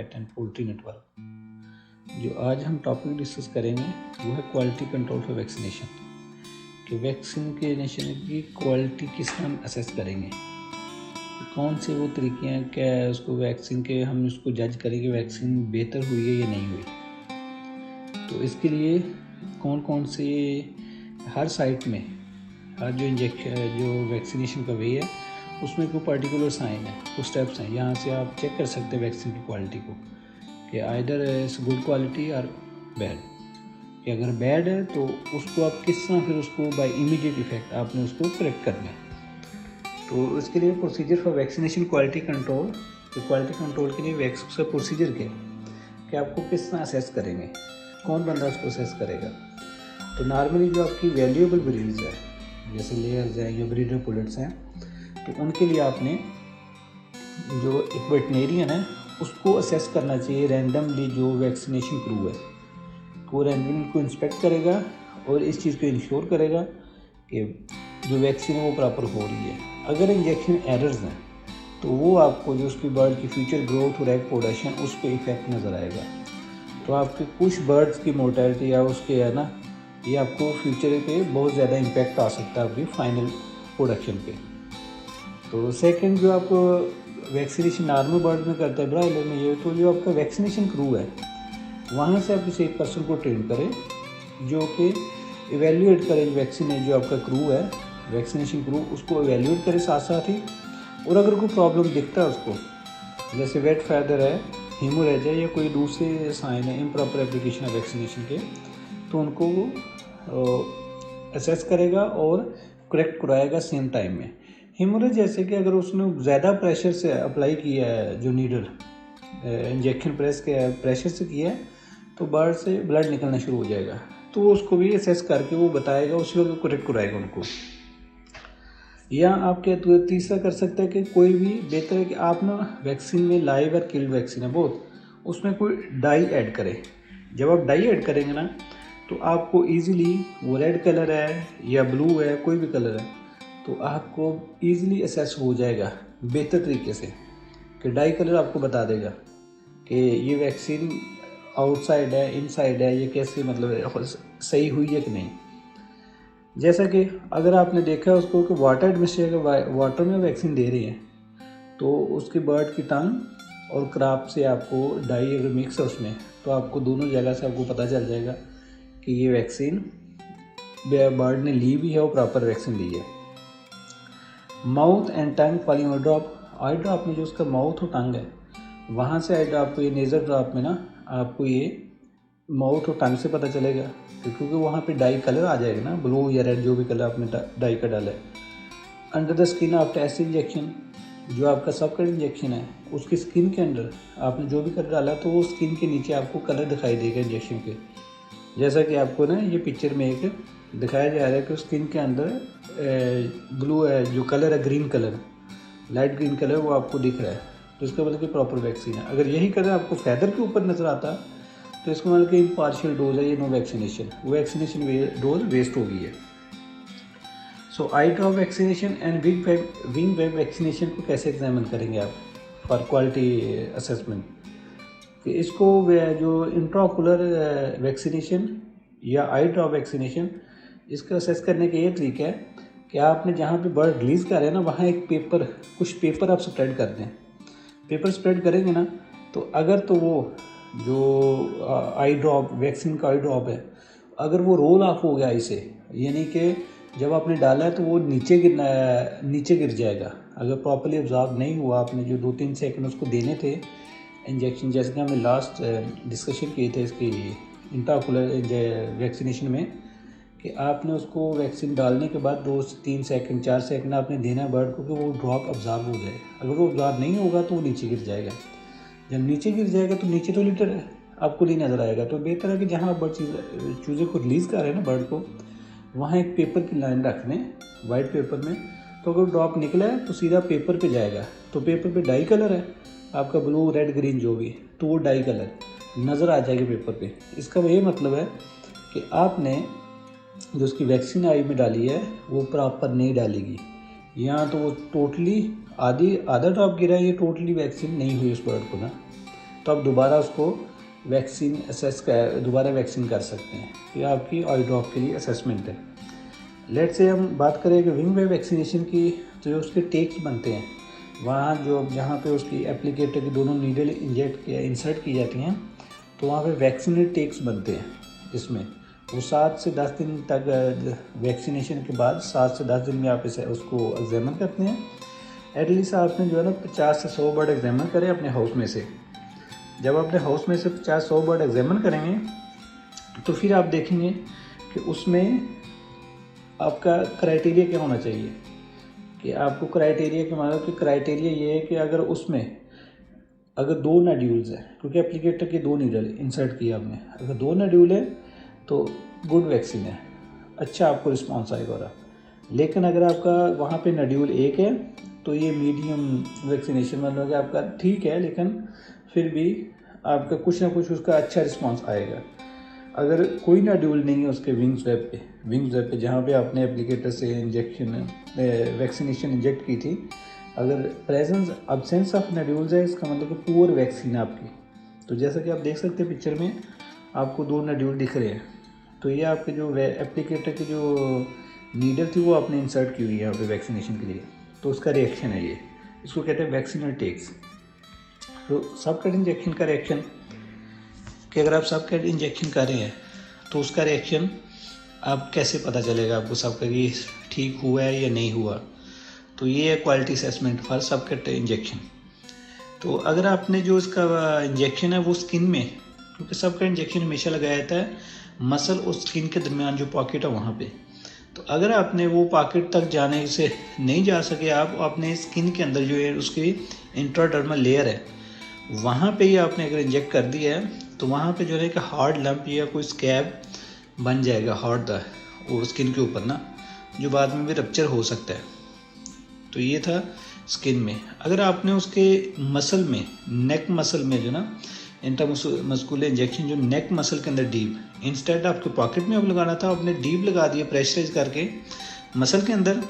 Pet and poultry network. जो आज हम टॉपिक डिस्कस करेंगे वो है क्वालिटी कंट्रोल फॉर वैक्सीनेशन, कि वैक्सीनेशन की क्वालिटी किस तरह हम असेस करेंगे, कौन से वो तरीके हैं, क्या है उसको वैक्सीन के हम उसको जज करेंगे वैक्सीन बेहतर हुई है या नहीं हुई। तो इसके लिए कौन कौन से हर साइट में हर जो वैक्सीनेशन का वे है उसमें कोई पर्टिकुलर साइन है, कुछ स्टेप्स हैं, यहाँ से आप चेक कर सकते हैं वैक्सीन की क्वालिटी को कि आइदर इट्स गुड क्वालिटी और बैड। कि अगर बैड है तो उसको आप किस तरह फिर उसको बाय इमीडिएट इफेक्ट आपने उसको करेक्ट करना है। तो इसके लिए procedure for vaccination quality control, तो क्वालिटी कंट्रोल के लिए वैक्सीन का प्रोसीजर क्या है कि आपको किस तरह असेस करेंगे, कौन बंदा उसको असेस करेगा। तो नॉर्मली जो आपकी वैल्यूएबल ब्रीड्स है जैसे लेयर्स हैं या ब्रीडर पुलेट्स हैं, तो उनके लिए आपने जो एक वेटनेरियन है उसको असेस करना चाहिए रैंडमली। जो वैक्सीनेशन क्रू है वो रैंडमली को इंस्पेक्ट करेगा और इस चीज़ को इंश्योर करेगा कि जो वैक्सीन है वो प्रॉपर हो रही है। अगर इंजेक्शन एरर्स हैं तो वो आपको जो उसकी बर्ड की फ्यूचर ग्रोथ और एग प्रोडक्शन उस पर इफेक्ट नज़र आएगा। तो आपके कुछ बर्ड्स की मोर्टेलिटी या उसके है ना, ये आपको फ्यूचर पे बहुत ज़्यादा इम्पैक्ट आ सकता है आपकी फाइनल प्रोडक्शन पे। तो सेकंड जो आपको वैक्सीनेशन नॉर्मल बर्ड में करता है ब्रायलर में, ये तो जो आपका वैक्सीनेशन क्रू है वहाँ से आप किसी एक पर्सन को ट्रेन करें जो कि इवेल्यूएट करे वैक्सीन है, जो आपका क्रू है वैक्सीनेशन क्रू उसको इवेल्यूएट करे साथ साथ ही। और अगर कोई प्रॉब्लम दिखता है उसको, जैसे वेट फैदर है, हीमोरेज है या कोई दूसरे साइन है इम्प्रॉपर एप्लीकेशन है वैक्सीनेशन के, तो उनको वो असेस करेगा और करेक्ट कराएगा सेम टाइम में। हीमोरेज जैसे कि अगर उसने ज़्यादा प्रेशर से अप्लाई किया है, जो नीडल इंजेक्शन प्रेस के प्रेशर से किया है, तो बर्ड से ब्लड निकलना शुरू हो जाएगा, तो उसको भी असेस करके वो बताएगा, उसी वक्त करेक्ट कराएगा उनको। या आप क्या तो तीसरा कर सकते हैं कि कोई भी बेहतर है कि आप ना वैक्सीन में लाइव और किल्ड वैक्सीन है बहुत, उसमें कोई डाई ऐड करें। जब आप डाई ऐड करेंगे ना तो आपको इजीली वो रेड कलर है या ब्लू है कोई भी कलर है तो आपको इजीली असेस हो जाएगा बेहतर तरीके से कि डाई कलर आपको बता देगा कि ये वैक्सीन आउटसाइड है इनसाइड है, ये कैसे मतलब सही हुई है कि नहीं। जैसा कि अगर आपने देखा है उसको कि वाटर एडमिनिस्ट्रेशन अगर वाटर में वैक्सीन दे रही है तो उसकी बर्ड की टंग और क्रॉप से आपको डाई अगर मिक्स है उसमें, तो आपको दोनों जगह से आपको पता चल जाएगा कि ये वैक्सीन बर्ड ने ली भी है और प्रॉपर वैक्सीन ली है। Mouth and tongue falling I drop में जो उसका माउथ और टंग है वहाँ से आई ड्रॉप को ये नेज़र ड्रॉप में ना आपको ये माउथ और टंग से पता चलेगा, क्योंकि वहाँ पे डाई कलर आ जाएगा ना, ब्लू या रेड जो भी कलर आपने डाई का डाला है। Under the skin after acid injection, जो आपका सबकट इंजेक्शन है उसकी स्किन के अंदर आपने जो भी कलर डाला तो वो स्किन के नीचे आपको कलर दिखाई देगा इंजेक्शन के। जैसा कि आपको ना ये पिक्चर में एक दिखाया जा रहा है कि स्किन के अंदर ब्लू है, जो कलर है green colour, light green colour वो आपको दिख रहा है, तो इसका मतलब कि प्रॉपर वैक्सीन है। अगर यही कलर आपको फैदर के ऊपर नज़र आता तो इसका मतलब कि इम्पार्शियल डोज है, ये नो वैक्सीनेशन, वो वैक्सीनेशन डोज वेस्ट हो गई है। So I drop vaccination and wing web vaccination को कैसे एग्जामिन करेंगे आप फॉर क्वालिटी असेसमेंट। कि इसको जो इंट्राओकुलर वैक्सीनेशन या आई ड्रॉप वैक्सीनेशन, इसका असेस करने का ये तरीका है कि आपने जहाँ पे बर्ड रिलीज़ कर रहे हैं ना वहाँ एक पेपर, कुछ पेपर आप स्प्रेड कर दें। पेपर स्प्रेड करेंगे ना तो अगर तो वो जो आई ड्रॉप वैक्सीन का आई ड्रॉप है अगर वो रोल ऑफ हो गया इसे, यानी कि जब आपने डाला है तो वो नीचे गिर जाएगा। अगर प्रॉपर्ली ऑब्जर्व नहीं हुआ, आपने जो 2-3 सेकंड उसको देने थे इंजेक्शन, जैसे कि हमने लास्ट डिस्कशन किए थे इसकी इंट्राओकुलर वैक्सीनेशन में, कि आपने उसको वैक्सीन डालने के बाद 2 से 3 सेकंड 4 सेकंड आपने देना है बर्ड को कि वो ड्रॉप ऑब्जर्व हो जाए। अगर वो ऑब्जर्व नहीं होगा तो वो नीचे गिर जाएगा। जब नीचे गिर जाएगा तो नीचे तो लीटर आपको नहीं नज़र आएगा। तो बेहतर है कि जहाँ आप चूज़े को रिलीज़ कर रहे हैं ना बर्ड को, वहाँ एक पेपर की लाइन रख दें वाइट पेपर में, तो अगर ड्रॉप निकला है तो सीधा पेपर पे जाएगा। तो पेपर पे डाई कलर है आपका ब्लू रेड ग्रीन जो भी, तो वो डाई कलर नज़र आ जाएगा पेपर पे। इसका ये मतलब है कि आपने जो उसकी वैक्सीन आई में डाली है वो प्रॉपर नहीं डालेगी। यहाँ तो वो टोटली आधा ड्रॉप गिरा है, ये टोटली वैक्सीन नहीं हुई उस बर्ड को ना। तो आप दोबारा उसको वैक्सीन दोबारा वैक्सीन कर सकते हैं। ये आपकी आई ड्रॉप के लिए असेसमेंट है। लेट से हम बात करें कि विंग वेव वैक्सीनेशन की, तो जो उसके टेक्स बनते हैं वहाँ जहाँ पे उसकी एप्लीकेटर की दोनों नीडल इंसर्ट की जाती हैं, तो वहाँ पे वैक्सीनेट टेक्स बनते हैं। इसमें वो 7 से 10 दिन तक वैक्सीनेशन के बाद 7 से 10 दिन में आप इसे उसको एग्जामिन करते हैं। एटलीस्ट आपने जो है ना 50 से 100 बर्ड एग्जामिन करें अपने हाउस में से। जब अपने हाउस में से 50-100 बर्ड एग्जामिन करेंगे तो फिर आप देखेंगे कि उसमें आपका क्राइटेरिया क्या होना चाहिए। कि आपको क्राइटेरिया के मतलब कि क्राइटेरिया ये है कि अगर उसमें अगर 2 नोड्यूल्स हैं, क्योंकि एप्लीकेटर के 2 नीडल इंसर्ट किया आपने, अगर 2 नोड्यूल है तो गुड वैक्सीन है, अच्छा आपको रिस्पॉन्स आएगा रहा। लेकिन अगर आपका वहाँ पे नोड्यूल 1 है तो ये मीडियम वैक्सीनेशन मतलब कि आपका ठीक है, लेकिन फिर भी आपका कुछ ना कुछ उसका अच्छा रिस्पॉन्स आएगा। अगर कोई नोड्यूल नहीं है उसके विंग्स वेब पे जहाँ पे आपने एप्लीकेटर से वैक्सीनेशन इंजेक्ट की थी, अगर अब्सेंस ऑफ नोड्यूल्स है, इसका मतलब कि पुअर वैक्सीन है आपकी। तो जैसा कि आप देख सकते हैं पिक्चर में आपको 2 नोड्यूल दिख रहे हैं, तो ये आपके जो एप्लीकेटर की जो नीडल थी वो आपने इंसर्ट की हुई है यहाँ पे वैक्सीनेशन के लिए, तो उसका रिएक्शन है ये, इसको कहते हैं वैक्सीनल टेक्स। तो सब कट इंजेक्शन का रिएक्शन कि अगर आप सब कट इंजेक्शन कर रहे हैं तो उसका रिएक्शन आप कैसे पता चलेगा आपको सब का कि ठीक हुआ है या नहीं हुआ। तो ये है क्वालिटी असेसमेंट फॉर सब कट इंजेक्शन। तो अगर आपने जो इसका इंजेक्शन है वो स्किन में, क्योंकि सब का इंजेक्शन हमेशा लगाया जाता है मसल और स्किन के दरमियान जो पॉकेट है वहाँ पे, तो अगर आपने वो पॉकेट तक जाने से नहीं जा सके, आप अपने स्किन के अंदर जो है उसकी इंट्राडर्मल लेयर है वहाँ पे ही आपने अगर इंजेक्ट कर दिया है तो वहाँ पे जो है कि हार्ड लंप या कोई स्कैब बन जाएगा हार्ड और स्किन के ऊपर ना, जो बाद में भी रप्चर हो सकता है। तो ये था स्किन में। अगर आपने उसके मसल में, नेक मसल में जो ना इंट्रामस्कुलर इंजेक्शन जो नेक मसल के अंदर डीप, इंस्टेड आपके पॉकेट में अब लगाना था, आपने डीप लगा दिया प्रेशराइज करके मसल के अंदर,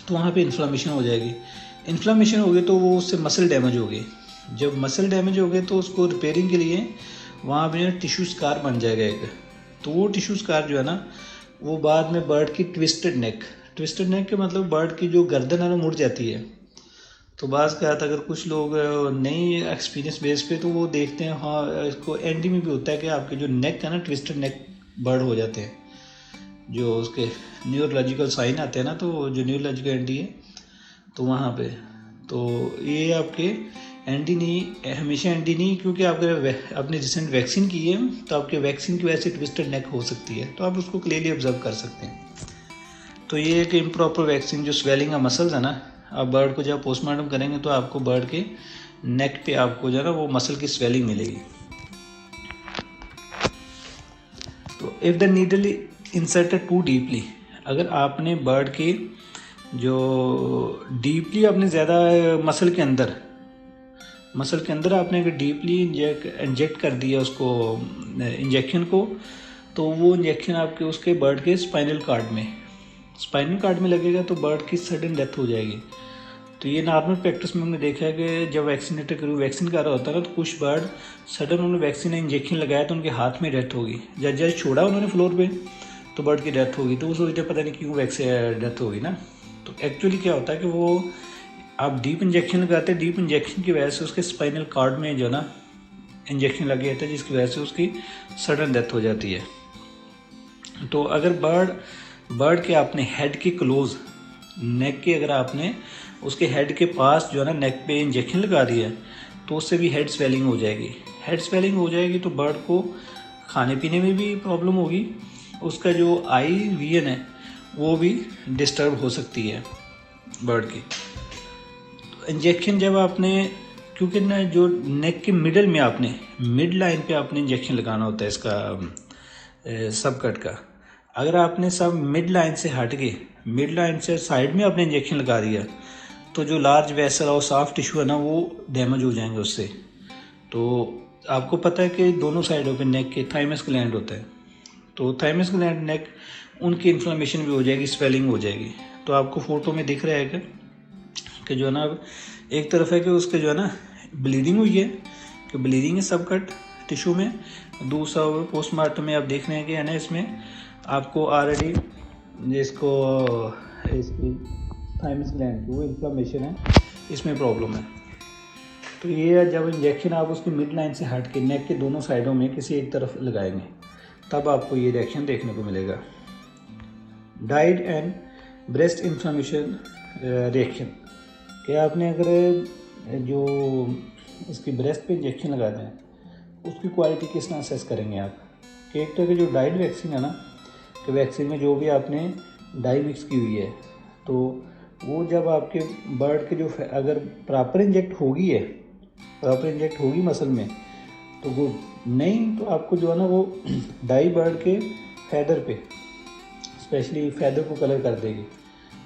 तो वहाँ पे इन्फ्लामेशन हो जाएगी। इन्फ्लामेशन हो गई तो वो उससे मसल डैमेज हो गई। जब मसल डैमेज हो गए तो उसको रिपेयरिंग के लिए वहाँ पे टिश्यू स्कार बन जाएगा एक, तो वो टिश्यू स्कार जो है ना वो बाद में बर्ड की ट्विस्टेड नेक के मतलब बर्ड की जो गर्दन है ना मुड़ जाती है। तो बात क्या था, अगर कुछ लोग नहीं एक्सपीरियंस बेस पे तो वो देखते हैं, हाँ इसको एंडी में भी होता है कि आपके जो नेक है ना ट्विस्टेड नेक बर्ड हो जाते हैं, जो उसके न्यूरोलॉजिकल साइन आते हैं ना, तो जो न्यूरोलॉजिकल एंडी है तो वहाँ पे, तो ये आपके एंटी नहीं, हमेशा एंटी नहीं, क्योंकि आपने रिसेंट वैक्सीन की है तो आपके वैक्सीन की वजह से ट्विस्टेड नेक हो सकती है, तो आप उसको क्लियरली ऑब्जर्व कर सकते हैं। तो ये एक इम्प्रॉपर वैक्सीन जो स्वेलिंग का मसल्स है ना, आप बर्ड को जब पोस्टमार्टम करेंगे तो आपको बर्ड के नेक पे आपको जो है ना वो मसल की स्वेलिंग मिलेगी। तो if the needle inserted too deeply, अगर आपने बर्ड के जो डीपली आपने ज़्यादा मसल के अंदर आपने अगर डीपली इंजेक्ट कर दिया उसको इंजेक्शन को, तो वो इंजेक्शन आपके उसके बर्ड के स्पाइनल कार्ड में लगेगा तो बर्ड की सडन डेथ हो जाएगी। तो ये नॉर्मल प्रैक्टिस में हमने देखा है कि जब वैक्सीन कर रहा होता है ना, तो कुछ बर्ड सडन उन्होंने वैक्सीन इंजेक्शन लगाया तो उनके हाथ में डेथ होगी। जब छोड़ा उन्होंने फ्लोर पे तो बर्ड की डेथ होगी, तो वो सोचते पता नहीं क्यों वैक्सीन डेथ होगी ना। तो एक्चुअली क्या होता है कि वो आप डीप इंजेक्शन लगाते हैं, डीप इंजेक्शन की वजह से उसके स्पाइनल कार्ड में जो ना इंजेक्शन लग जाता है, जिसकी वजह से उसकी सडन डेथ हो जाती है। तो अगर बर्ड के आपने हेड के क्लोज नेक के, अगर आपने उसके हेड के पास जो है ना नेक पे इंजेक्शन लगा दिया तो उससे भी हेड स्वेलिंग हो जाएगी। तो बर्ड को खाने पीने में भी प्रॉब्लम होगी, उसका जो आई विजन है वो भी डिस्टर्ब हो सकती है बर्ड की। तो इंजेक्शन जब आपने, क्योंकि ना जो नेक के मिडल में आपने मिड लाइन पे आपने इंजेक्शन लगाना होता है इसका सब कट का, अगर आपने सब मिड लाइन से हट के मिड लाइन से साइड में आपने इंजेक्शन लगा दिया तो जो लार्ज वेसल और सॉफ्ट टिश्यू है ना वो डैमेज हो जाएंगे उससे। तो आपको पता है कि दोनों साइडों पे नेक के थाइमस ग्लैंड होता है, तो थाइमस ग्लैंड नेक उनकी इन्फ्लेमेशन भी हो जाएगी, स्वेलिंग हो जाएगी। तो आपको फोटो में दिख रहा है कि जो है ना एक तरफ है कि उसके जो है ना ब्लीडिंग हुई है, कि ब्लीडिंग है सब कट टिश्यू में। दूसरा पोस्टमार्टम में आप देख रहे हैं कि है ना इसमें आपको ऑलरेडी जिसको इसकी थाइमस ग्लैंड की वो इन्फ्लामेशन है, इसमें प्रॉब्लम है। तो ये जब इंजेक्शन आप उसकी मिड लाइन से हट के नेक के दोनों साइडों में किसी एक तरफ लगाएंगे तब आपको ये रिएक्शन देखने को मिलेगा। Died and breast inflammation reaction कि आपने अगर जो इसकी ब्रेस्ट पे इंजेक्शन लगाते हैं उसकी क्वालिटी किस तरह असेस करेंगे आप कि एक तरह की जो डाइड वैक्सीन है ना कि वैक्सीन में जो भी आपने डाई मिक्स की हुई है तो वो जब आपके बर्ड के जो अगर प्रॉपर इंजेक्ट होगी मसल में तो वो नहीं तो आपको जो है ना वो डाई बर्ड के फैदर पे स्पेशली फैदर को कलर कर देगी।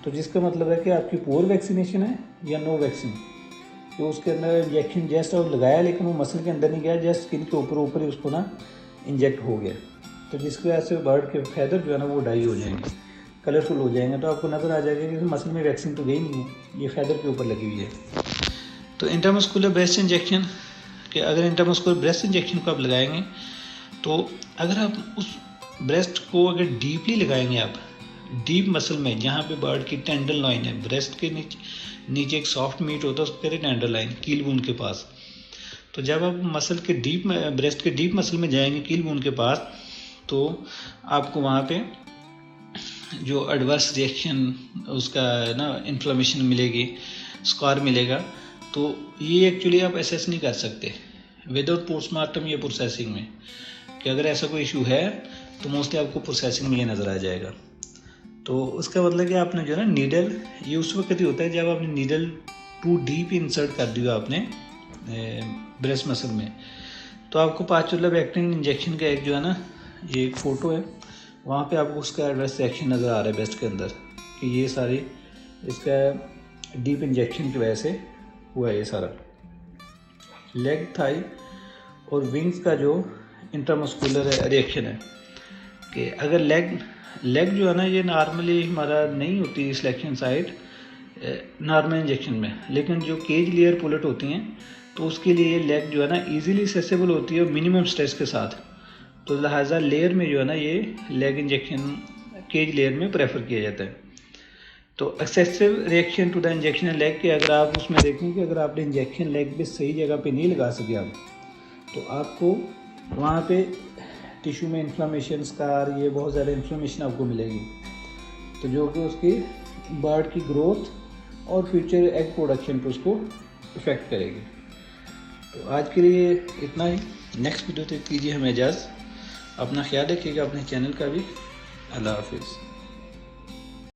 तो जिसका मतलब है कि आपकी पुअर वैक्सीनेशन है या नो वैक्सीन, तो उसके अंदर इंजेक्शन जस्ट और लगाया लेकिन वो मसल के अंदर नहीं गया, जस्ट स्किन के ऊपर ही उसको ना इंजेक्ट हो गया। तो जिसकी वजह से बर्ड के फैदर जो है ना वो डाई हो जाएंगे, कलरफुल हो जाएंगे। तो आपको नज़र आ जाएगा कि मसल में वैक्सीन तो गई नहीं है, ये फैदर के ऊपर लगी हुई है। तो इंट्रामस्कुलर ब्रेस्ट इंजेक्शन कि अगर इंट्रामस्कुलर ब्रेस्ट इंजेक्शन को आप लगाएंगे तो अगर आप उस ब्रेस्ट को अगर डीपली लगाएंगे आप डीप मसल में जहाँ पे बर्ड की टेंडर लाइन है, ब्रेस्ट के नीचे एक सॉफ्ट मीट होता है उसको कहते हैं टेंडर लाइन, कील बोन के पास। तो जब आप मसल के डीप ब्रेस्ट के डीप मसल में जाएंगे कील बोन के पास तो आपको वहाँ पे जो एडवर्स रिएक्शन उसका ना इन्फ्लेमेशन मिलेगी, स्कार मिलेगा। तो ये एक्चुअली आप असेस नहीं कर सकते विदाउट पोस्टमार्टम या प्रोसेसिंग में कि अगर ऐसा कोई इशू है तो मोस्टली आपको प्रोसेसिंग में ये नज़र आ जाएगा। तो उसका मतलब कि आपने जो है ना नीडल, ये उस वक्त ही होता है जब आपने नीडल टू डीप इंसर्ट कर दिया आपने ब्रेस्ट मसल में। तो आपको पाचुलाबैक्टीरियन इंजेक्शन का एक जो है ना ये एक फ़ोटो है, वहाँ पे आपको उसका एडवर्स रिएक्शन नज़र आ रहा है ब्रेस्ट के अंदर कि ये सारी इसका डीप इंजेक्शन की वजह से हुआ है ये सारा। लेग, थाई और विंग्स का जो इंट्रामस्कुलर रिएक्शन है कि अगर लेग जो है ना ये नॉर्मली हमारा नहीं होती सिलेक्शन साइट नॉर्मल इंजेक्शन में, लेकिन जो केज लेयर पुलेट होती हैं तो उसके लिए लेग जो है ना इजीली एक्सेसिबल होती है मिनिमम स्ट्रेस के साथ। तो लिहाजा लेयर में जो है ना ये लेग इंजेक्शन केज लेयर में प्रेफर किया जाता है। तो excessive reaction to the injection leg के अगर आप उसमें देखें कि अगर आपने इंजेक्शन लेग पे सही जगह पे नहीं लगा सके आप तो आपको वहाँ पे टिश्यू में इन्फ्लामेशन, स्कार, ये बहुत ज़्यादा इन्फ्लामेशन आपको मिलेगी। तो जो कि उसकी बर्ड की ग्रोथ और फ्यूचर एग प्रोडक्शन पे उसको इफ़ेक्ट करेगी। तो आज के लिए इतना ही, नेक्स्ट वीडियो तक कीजिए हमें इजाज़त। अपना ख्याल रखिएगा, अपने चैनल का भी। अल्लाह हाफिज़।